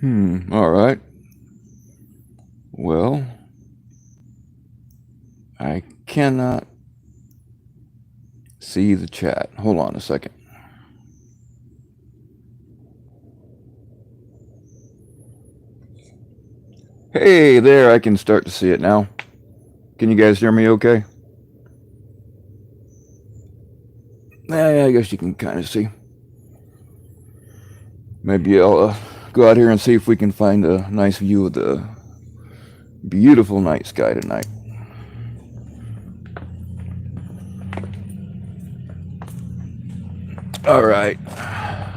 All right. Well, I cannot see the chat. Hold on a second. Hey there, I can start to see it now. Can you guys hear me okay? I guess you can kind of see. Maybe I'll go out here and see if we can find a nice view of the beautiful night sky tonight. All right. I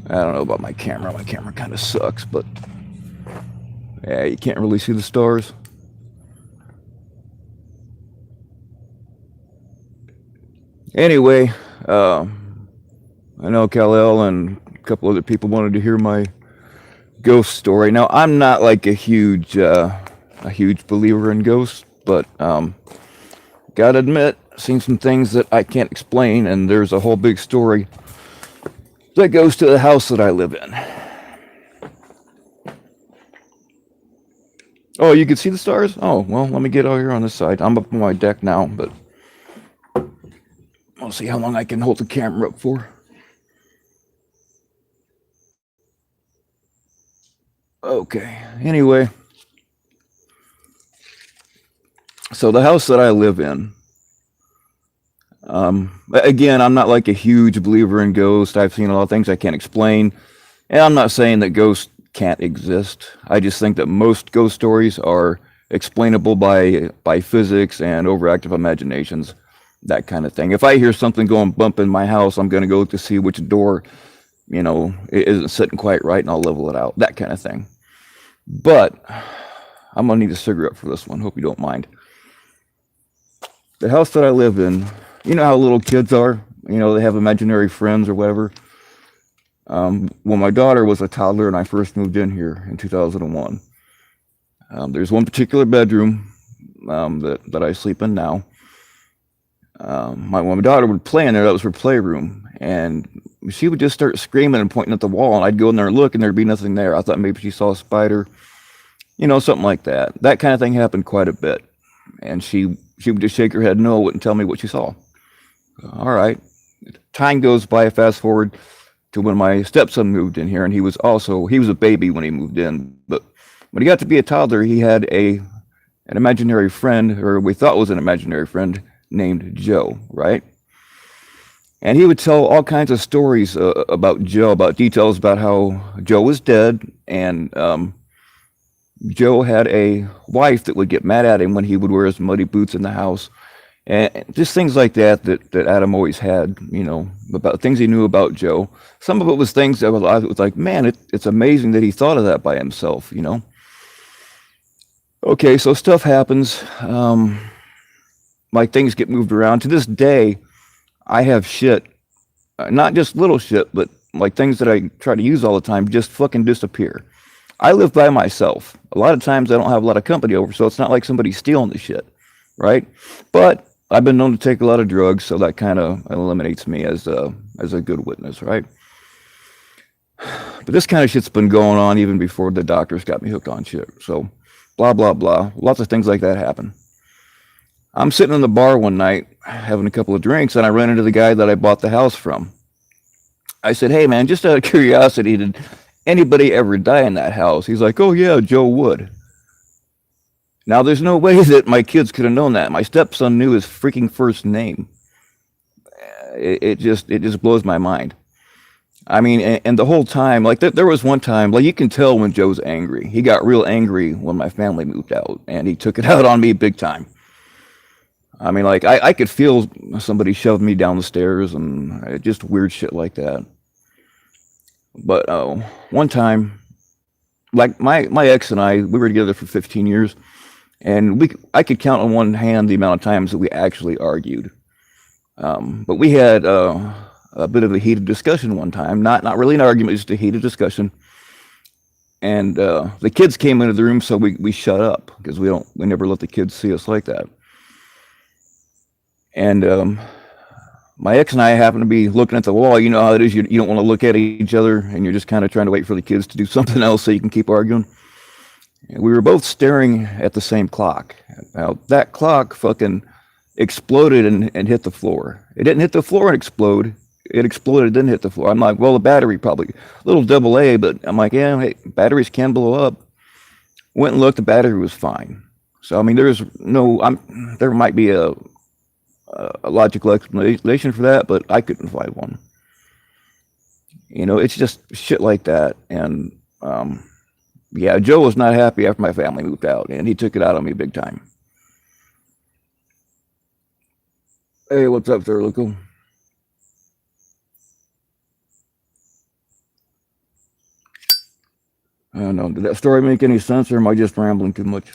don't know about my camera. My camera kind of sucks, but yeah, you can't really see the stars. Anyway, uh, I know Kal-El and a couple other people wanted to hear my ghost story. Now, I'm not like a huge believer in ghosts, but gotta admit, seen some things that I can't explain, and there's a whole big story that goes to the house that I live in. Oh, you can see the stars? Oh, well, let me get out here on this side. I'm up on my deck now, but I'll see how long I can hold the camera up for. Okay. Anyway, so the house that I live in, again, I'm not like a huge believer in ghosts. I've seen a lot of things I can't explain. And I'm not saying that ghosts can't exist. I just think that most ghost stories are explainable by physics and overactive imaginations, that kind of thing. If I hear something going bump in my house, I'm going to go to see which door, it isn't sitting quite right, and I'll level it out, that kind of thing. But I'm going to need a cigarette for this one. Hope you don't mind. The house that I live in, you know how little kids are? They have imaginary friends or whatever. When my daughter was a toddler and I first moved in here in 2001, there's one particular bedroom that I sleep in now. When my daughter would play in there, that was her playroom, and she would just start screaming and pointing at the wall, and I'd go in there and look, and there'd be nothing there. I thought maybe she saw a spider, something like that. That kind of thing happened quite a bit, and she would just shake her head no, wouldn't tell me what she saw. All right, time goes by. Fast forward to when my stepson moved in here, and he was a baby when he moved in, but when he got to be a toddler, he had an imaginary friend, or we thought was an imaginary friend, named Joe, right? And he would tell all kinds of stories about Joe, about details about how Joe was dead, and Joe had a wife that would get mad at him when he would wear his muddy boots in the house, and just things like that Adam always had, about things he knew about Joe. Some of it was things that I was like, man, it's amazing that he thought of that by himself. Okay, so stuff happens. Like things get moved around. To this day, I have shit, not just little shit, but like things that I try to use all the time just fucking disappear. I live by myself. A lot of times I don't have a lot of company over, so it's not like somebody's stealing the shit, right? But I've been known to take a lot of drugs, so that kind of eliminates me as a good witness, right? But this kind of shit's been going on even before the doctors got me hooked on shit. So, blah blah blah. Lots of things like that happen. I'm sitting in the bar one night having a couple of drinks, and I ran into the guy that I bought the house from. I said, "Hey man, just out of curiosity, did anybody ever die in that house?" He's like, "Oh yeah, Joe Wood." Now, there's no way that my kids could have known that. My stepson knew his freaking first name. It just blows my mind. I mean, and the whole time, like there was one time, like you can tell when Joe's angry. He got real angry when my family moved out, and he took it out on me big time. I mean, like I could feel somebody shoved me down the stairs, and just weird shit like that. But one time, like my ex and I, we were together for 15 years, and I could count on one hand the amount of times that we actually argued. But we had a bit of a heated discussion one time. Not really an argument, just a heated discussion. And the kids came into the room, so we shut up because we never let the kids see us like that. And My ex and I happened to be looking at the wall. You know how it is. You don't want to look at each other, and you're just kind of trying to wait for the kids to do something else so you can keep arguing. And we were both staring at the same clock. Now, that clock fucking exploded and hit the floor. It didn't hit the floor and explode. It exploded, didn't hit the floor. I'm like, well, the battery probably, a little double A, but I'm like, yeah, hey, batteries can blow up. Went and looked, the battery was fine. So, I mean, there might be a logical explanation for that, but I couldn't find one. You know, it's just shit like that. And yeah, Joe was not happy after my family moved out, and he took it out on me big time. Hey, what's up there, Luco? I don't know. Did that story make any sense, or am I just rambling too much?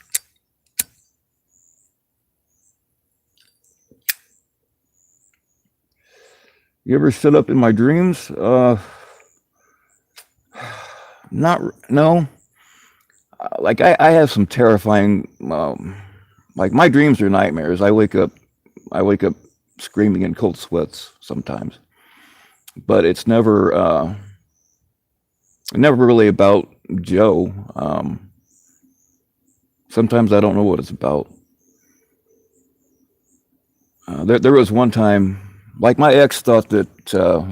You ever sit up in my dreams? Not no. Like I have some terrifying. Like my dreams are nightmares. I wake up screaming in cold sweats sometimes, but it's never really about Joe. Sometimes I don't know what it's about. There was one time, like my ex thought that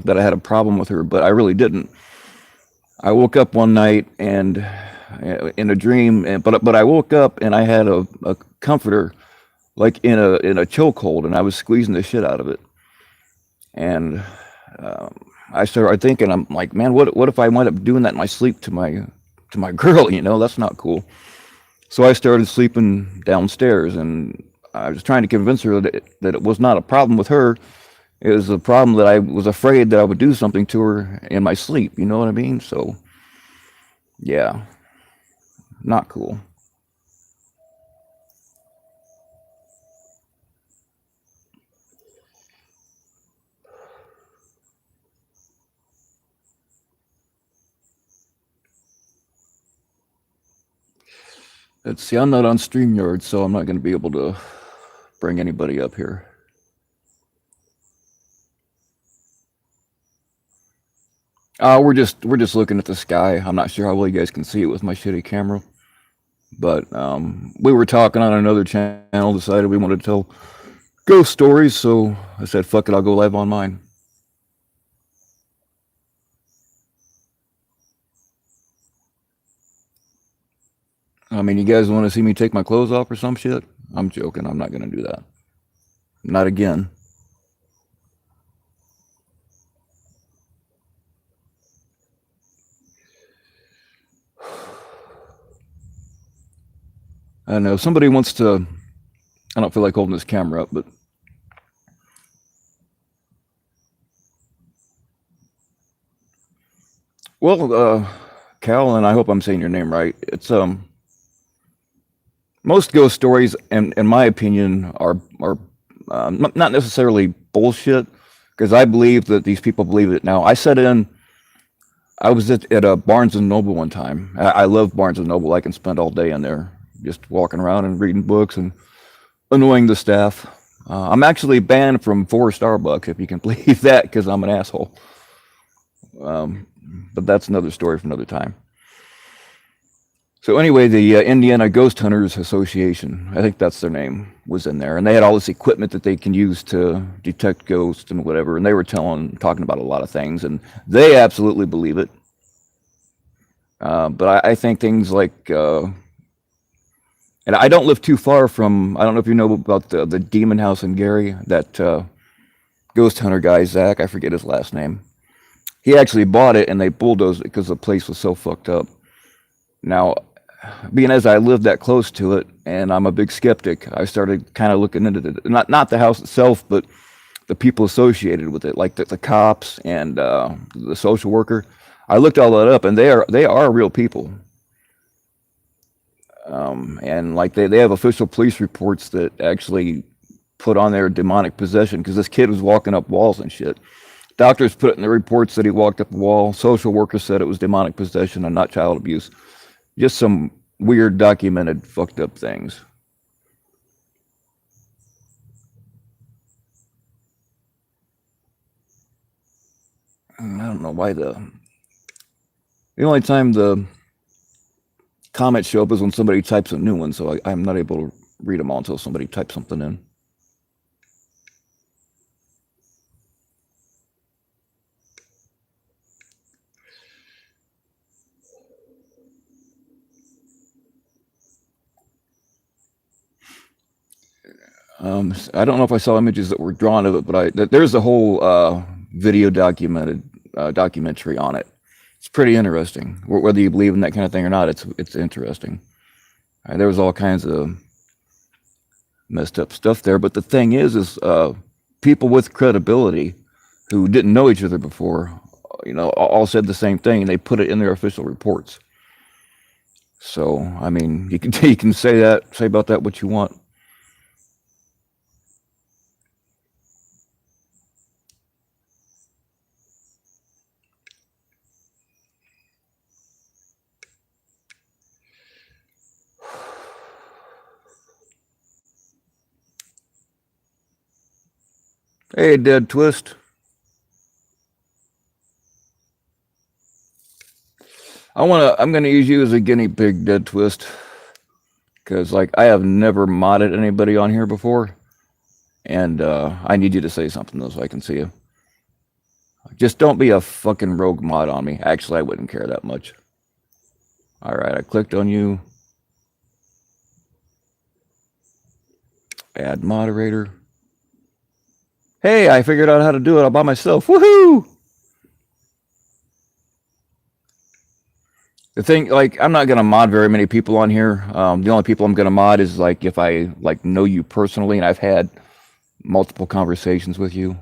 I had a problem with her, but I really didn't. I woke up one night and in a dream, but I woke up and I had a comforter like in a chokehold, and I was squeezing the shit out of it. And I started thinking, I'm like, man, what if I wind up doing that in my sleep to my girl? You know, that's not cool. So I started sleeping downstairs, and I was trying to convince her that it was not a problem with her. It was a problem that I was afraid that I would do something to her in my sleep. You know what I mean? So yeah, not cool. Let's see, I'm not on StreamYard, so I'm not going to be able to bring anybody up here. We're just looking at the sky. I'm not sure how well you guys can see it with my shitty camera, but we were talking on another channel. Decided we wanted to tell ghost stories, so I said, "Fuck it, I'll go live on mine." I mean, you guys want to see me take my clothes off or some shit? I'm joking. I'm not gonna do that. Not again. I don't know. If somebody wants to. I don't feel like holding this camera up, but well, Cal, and I hope I'm saying your name right. It's most ghost stories, in my opinion, are not necessarily bullshit because I believe that these people believe it now. I was at a Barnes and Noble one time. I love Barnes and Noble. I can spend all day in there just walking around and reading books and annoying the staff. I'm actually banned from 4 Starbucks, if you can believe that, because I'm an asshole. Um, but that's another story for another time. So anyway, the Indiana Ghost Hunters Association, I think that's their name, was in there, and they had all this equipment that they can use to detect ghosts and whatever. And they were talking about a lot of things, and they absolutely believe it. But I think things like, and I don't live too far from. I don't know if you know about the Demon House in Gary. That ghost hunter guy, Zach, I forget his last name. He actually bought it, and they bulldozed it because the place was so fucked up. Now, being as I lived that close to it, and I'm a big skeptic, I started kind of looking into it. Not the house itself, but the people associated with it, like the cops and the social worker. I looked all that up, and they are real people. And like they have official police reports that actually put on their demonic possession because this kid was walking up walls and shit. Doctors put it in the reports that he walked up a wall. Social workers said it was demonic possession and not child abuse. Just some weird, documented, fucked up things. I don't know why the only time the comments show up is when somebody types a new one, so I'm not able to read them all until somebody types something in. I don't know if I saw images that were drawn of it, but there's a whole video documentary on it. It's pretty interesting. Whether you believe in that kind of thing or not, it's interesting. There was all kinds of messed up stuff there, but the thing is people with credibility who didn't know each other before, all said the same thing, and they put it in their official reports. So, I mean, you can say about that what you want. Hey, Dead Twist. I'm gonna use you as a guinea pig, Dead Twist, because like I have never modded anybody on here before, and I need you to say something though so I can see you. Just don't be a fucking rogue mod on me. Actually, I wouldn't care that much. All right, I clicked on you. Add moderator. Hey, I figured out how to do it all by myself. Woohoo! The thing, like, I'm not gonna mod very many people on here. The only people I'm gonna mod is like if I like know you personally and I've had multiple conversations with you.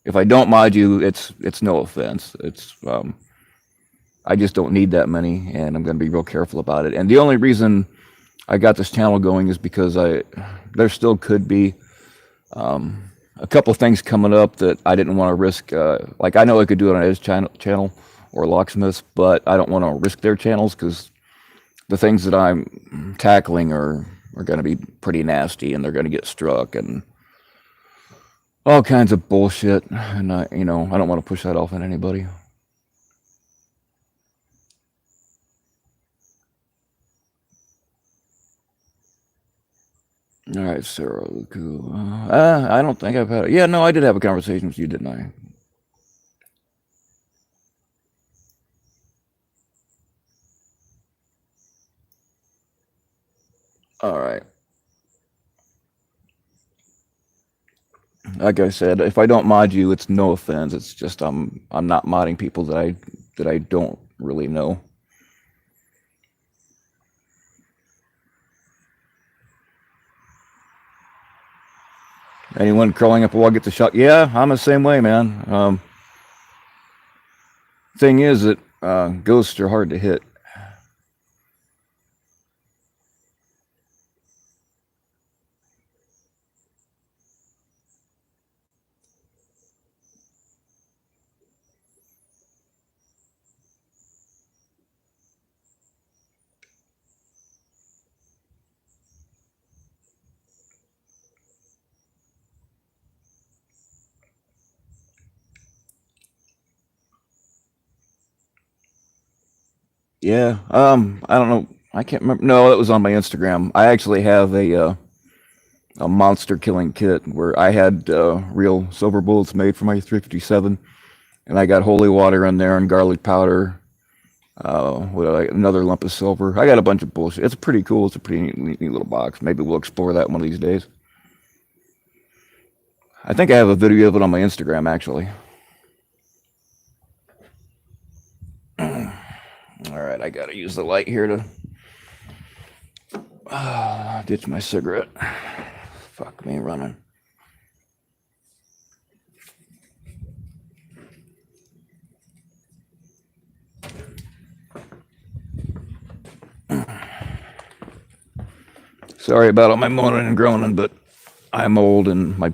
If I don't mod you, it's no offense. I just don't need that many, and I'm gonna be real careful about it. And the only reason I got this channel going is because there still could be a couple of things coming up that I didn't want to risk. Like I know I could do it on his channel or Locksmith's, but I don't want to risk their channels because the things that I'm tackling are going to be pretty nasty, and they're going to get struck and all kinds of bullshit. And I don't want to push that off on anybody. All right, Sarah. Cool. I don't think I've had. Yeah, no, I did have a conversation with you, didn't I? All right. Like I said, if I don't mod you, it's no offense. It's just I'm not modding people that I don't really know. Anyone crawling up a wall gets a shot. Yeah, I'm the same way, man. Thing is that ghosts are hard to hit. Yeah. I don't know. I can't remember. No, that was on my Instagram. I actually have a monster killing kit where I had real silver bullets made for my 357, and I got holy water in there and garlic powder. Another lump of silver. I got a bunch of bullshit. It's pretty cool. It's a pretty neat little box. Maybe we'll explore that one of these days. I think I have a video of it on my Instagram, actually. All right, I gotta use the light here to ditch my cigarette. Fuck me running. Sorry about all my moaning and groaning, but I'm old and my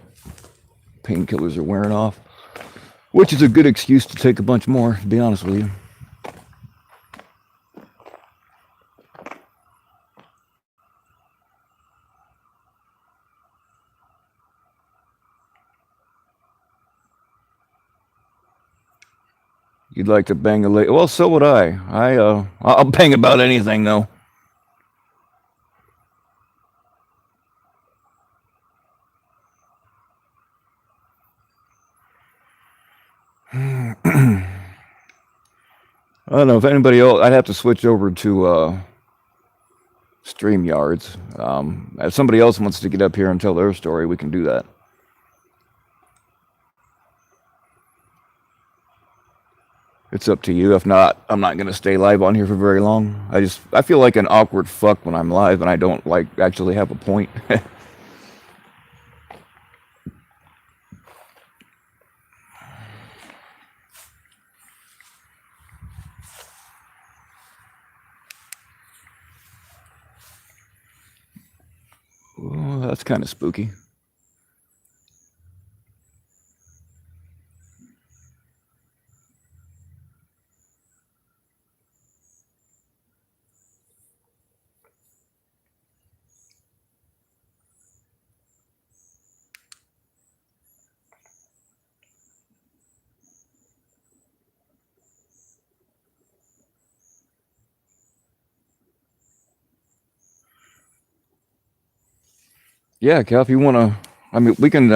painkillers are wearing off, which is a good excuse to take a bunch more, to be honest with you. You'd like to bang a lady? Well, so would I. I'll bang about anything though. I don't know if anybody else. I'd have to switch over to StreamYards. If somebody else wants to get up here and tell their story, we can do that. It's up to you. If not, I'm not going to stay live on here for very long. I feel like an awkward fuck when I'm live and I don't like actually have a point. Oh, that's kind of spooky. Yeah, Cal, if you want to, I mean, we can.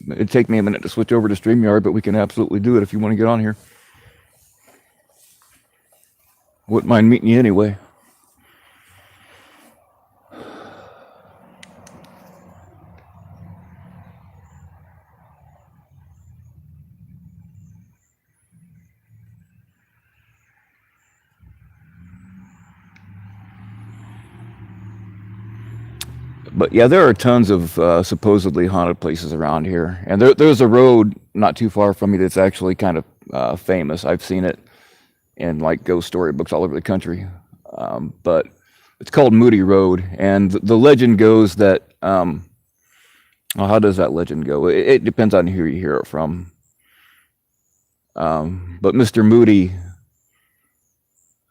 It'd take me a minute to switch over to StreamYard, but we can absolutely do it if you want to get on here. Wouldn't mind meeting you anyway. But yeah, there are tons of supposedly haunted places around here, and there's a road not too far from me that's actually kind of famous. I've seen it in like ghost storybooks all over the country. But it's called Moody Road, and the legend goes that well, how does that legend go? It depends on who you hear it from. But Mr. Moody,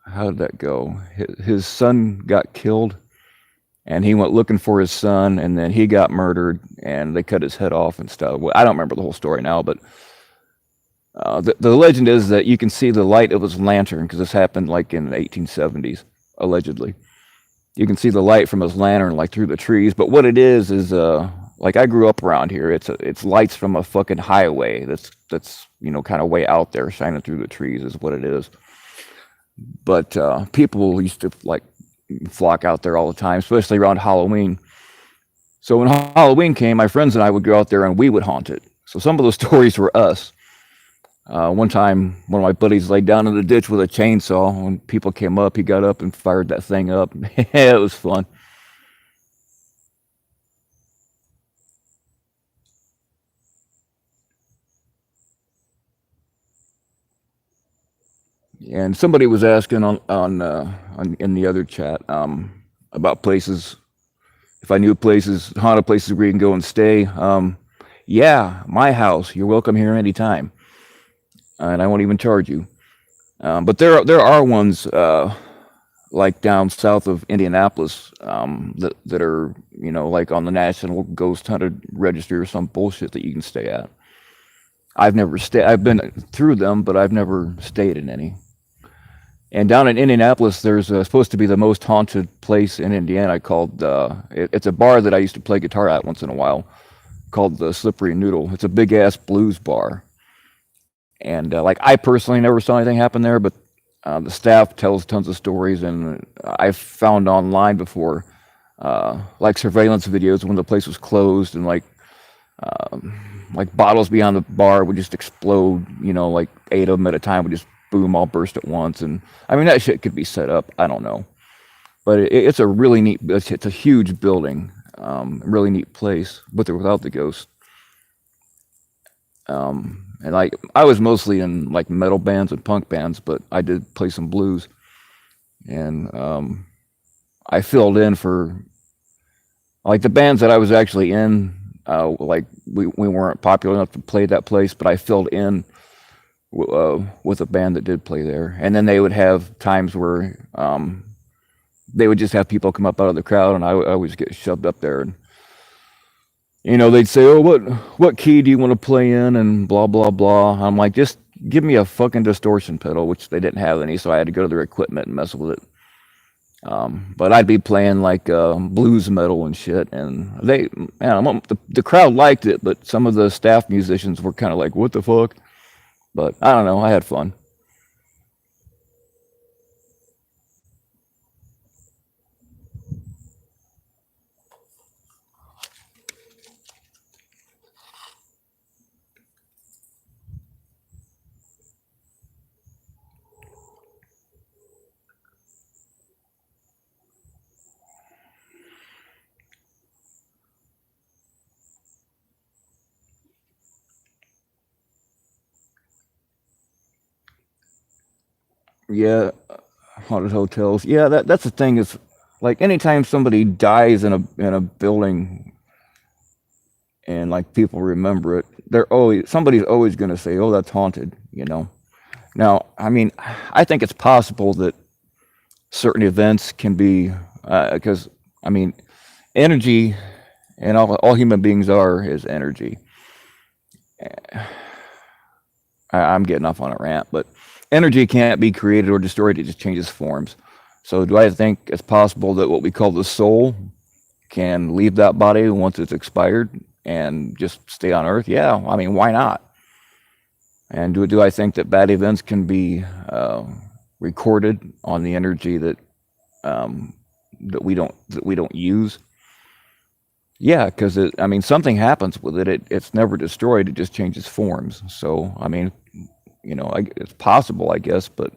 how did that go? His son got killed, and he went looking for his son, and then he got murdered, and they cut his head off and stuff. Well, I don't remember the whole story now, but the legend is that you can see the light of his lantern because this happened like in the 1870s, allegedly. You can see the light from his lantern like through the trees. But what it is like I grew up around here. It's lights from a fucking highway that's kind of way out there shining through the trees is what it is. But people used to like flock out there all the time, especially around Halloween. So when Halloween came, my friends and I would go out there and we would haunt it. So some of those stories were us. One time, one of my buddies laid down in the ditch with a chainsaw. When people came up, he got up and fired that thing up. It was fun. And somebody was asking on in the other chat about places, if I knew places, haunted places where you can go and stay. Yeah, my house. You're welcome here anytime, and I won't even charge you. But there are ones like down south of Indianapolis that are like on the National Ghost Hunted Registry or some bullshit that you can stay at. I've never stayed. I've been through them, but I've never stayed in any. And down in Indianapolis, there's supposed to be the most haunted place in Indiana called, it's a bar that I used to play guitar at once in a while called the Slippery Noodle. It's a big ass blues bar. And like I personally never saw anything happen there, but the staff tells tons of stories. And I've found online before, like surveillance videos when the place was closed and like bottles beyond the bar would just explode, like 8 of them at a time would just boom, all burst at once. And I mean, that shit could be set up. I don't know. But it's a really neat, it's a huge building, really neat place, with or without the ghost. And like, I was mostly in like metal bands and punk bands, but I did play some blues. And I filled in for like the bands that I was actually in. Like we weren't popular enough to play that place, but I filled in with a band that did play there. And then they would have times where they would just have people come up out of the crowd, and I always get shoved up there. And they'd say, "Oh, what key do you want to play in?" And blah blah blah. I'm like, just give me a fucking distortion pedal, which they didn't have any, so I had to go to their equipment and mess with it. But I'd be playing like blues metal and shit, and the crowd liked it, but some of the staff musicians were kind of like, "What the fuck?" But I don't know. I had fun. Yeah, haunted hotels. Yeah, that's the thing is, like anytime somebody dies in a building and like people remember it, they're always somebody's always going to say, "Oh, that's haunted," you know. Now, I mean, I think it's possible that certain events can be because I mean, energy and all human beings are is energy. I'm getting off on a rant, but energy can't be created or destroyed; it just changes forms. So, do I think it's possible that what we call the soul can leave that body once it's expired and just stay on Earth? Yeah, I mean, why not? And do I think that bad events can be recorded on the energy um, that we don't use? Yeah, because I mean, something happens with it. It's never destroyed. It just changes forms. So I mean, it's possible, I guess, but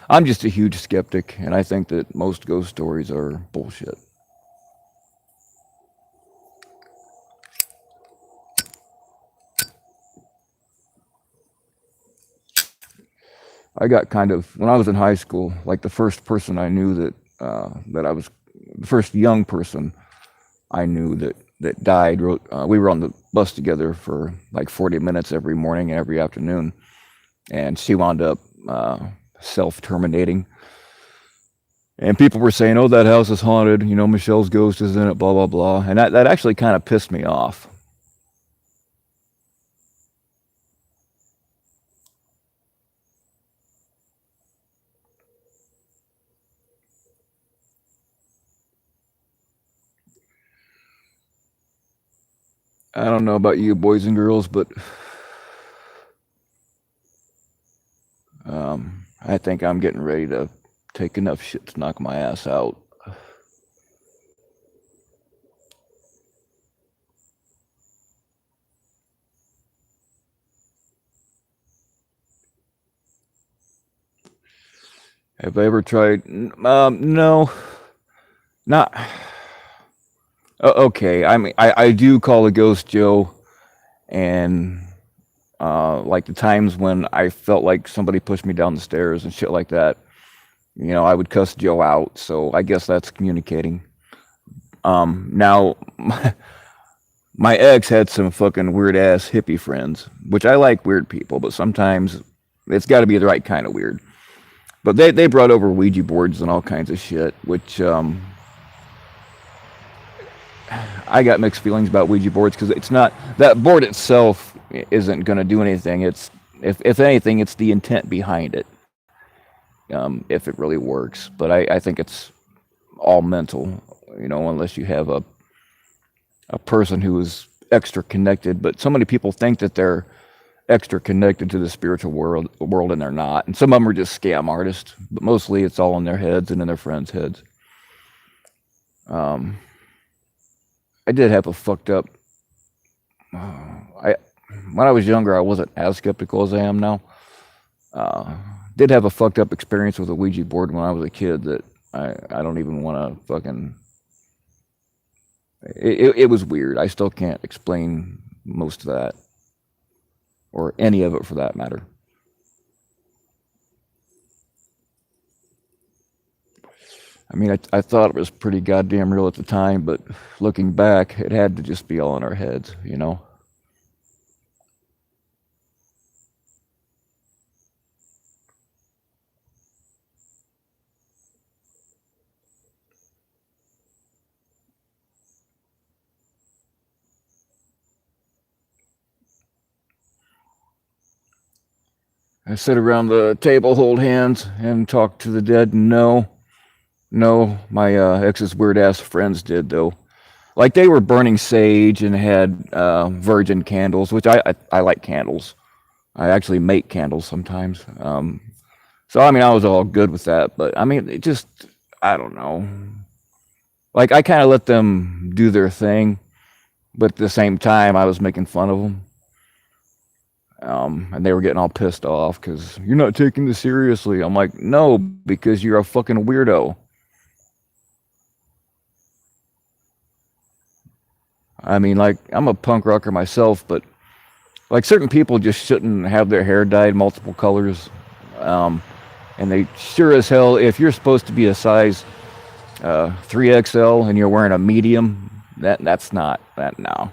I'm just a huge skeptic, and I think that most ghost stories are bullshit. I got kind of when I was in high school, like the first person I knew that I was the first young person I knew that died. We were on the bus together for like 40 minutes every morning and every afternoon, and she wound up self terminating. And people were saying, "Oh, that house is haunted. You know, Michelle's ghost is in it." Blah blah blah, and that actually kind of pissed me off. I don't know about you, boys and girls, but I think I'm getting ready to take enough shit to knock my ass out. Have I ever tried? No, not. Okay, I mean, I do call a ghost Joe, and like the times when I felt like somebody pushed me down the stairs and shit like that. I would cuss Joe out. So I guess that's communicating. Now, my ex had some fucking weird ass hippie friends, which I like weird people, but sometimes it's got to be the right kind of weird. But they brought over Ouija boards and all kinds of shit, which I got mixed feelings about Ouija boards because it's not that board itself isn't going to do anything. It's if anything, it's the intent behind it. If it really works, but I think it's all mental. Unless you have a person who is extra connected. But so many people think that they're extra connected to the spiritual world, and they're not. And some of them are just scam artists, but mostly it's all in their heads and in their friends' heads. Um, I did have a fucked up. I When I was younger, I wasn't as skeptical as I am now. Uh, did have a fucked up experience with a Ouija board when I was a kid that I don't even want to fucking. It was weird. I still can't explain most of that or any of it for that matter. I mean, I thought it was pretty goddamn real at the time, but looking back, it had to just be all in our heads. I sit around the table, hold hands, and talk to the dead. No, no, my ex's weird ass friends did though. Like they were burning sage and had virgin candles, which I like candles. I actually make candles sometimes. So I mean, I was all good with that, but I mean, it just I don't know. Like I kind of let them do their thing, but at the same time, I was making fun of them. And they were getting all pissed off because you're not taking this seriously. I'm like, no, because you're a fucking weirdo. I mean, like, I'm a punk rocker myself, but like certain people just shouldn't have their hair dyed multiple colors. Um, and they sure as hell, if you're supposed to be a size 3XL and you're wearing a medium, that's not that now.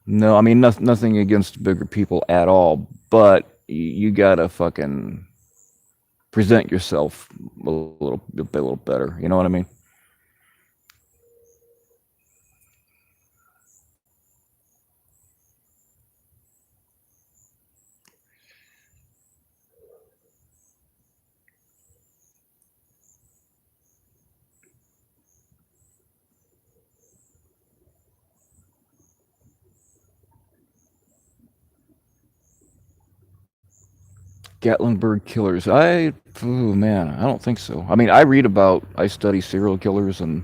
No, I mean nothing against bigger people at all, but you gotta fucking present yourself a little better. You know what I mean? Gatlinburg killers. Oh man, I don't think so. I mean, I study serial killers, and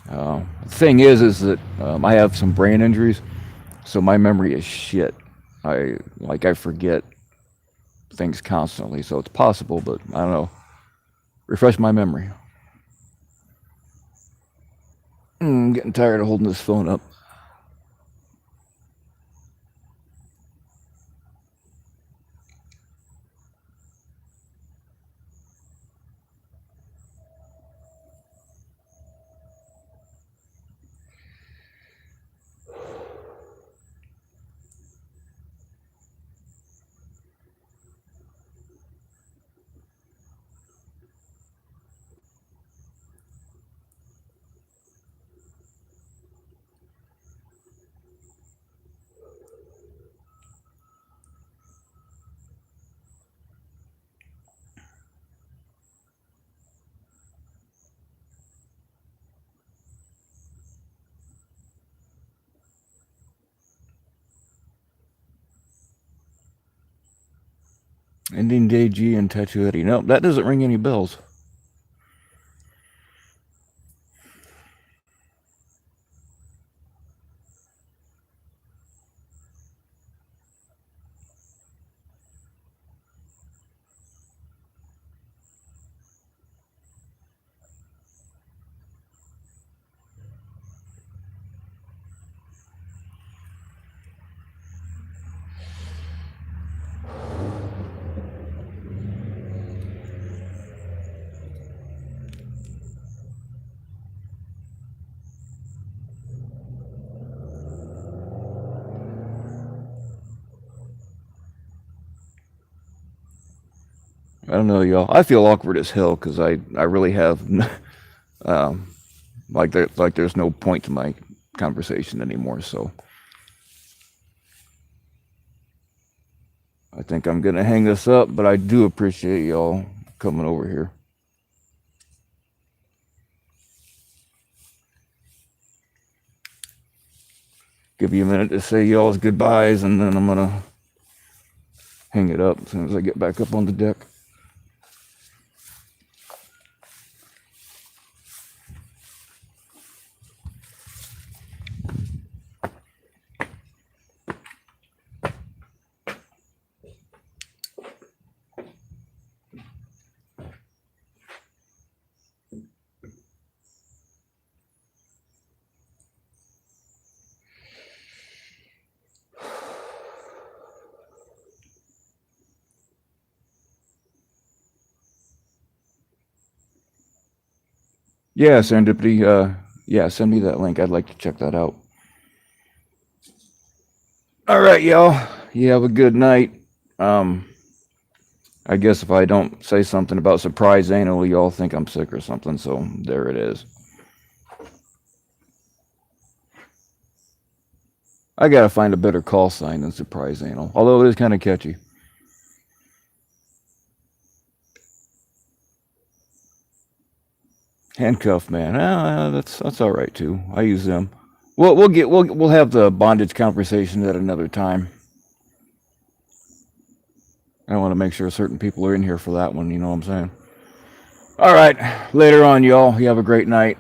the thing is that I have some brain injuries, so my memory is shit. I forget things constantly, so it's possible, but I don't know. Refresh my memory. I'm getting tired of holding this phone up. Ending Day G and Tattoo Eddie. No, that doesn't ring any bells. I don't know, y'all. I feel awkward as hell because I really have um, there's no point to my conversation anymore. So I think I'm gonna hang this up. But I do appreciate y'all coming over here. Give you a minute to say y'all's goodbyes, and then I'm gonna hang it up as soon as I get back up on the deck. Yeah, Serendipity. Yeah, send me that link. I'd like to check that out. All right, y'all. You have a good night. Um, I guess if I don't say something about surprise anal, y'all think I'm sick or something. So there it is. I gotta find a better call sign than surprise anal. Although it is kind of catchy. Handcuff man. That's all right too. I use them. We'll have the bondage conversation at another time. I want to make sure certain people are in here for that one. You know what I'm saying? All right. Later on, y'all. You have a great night.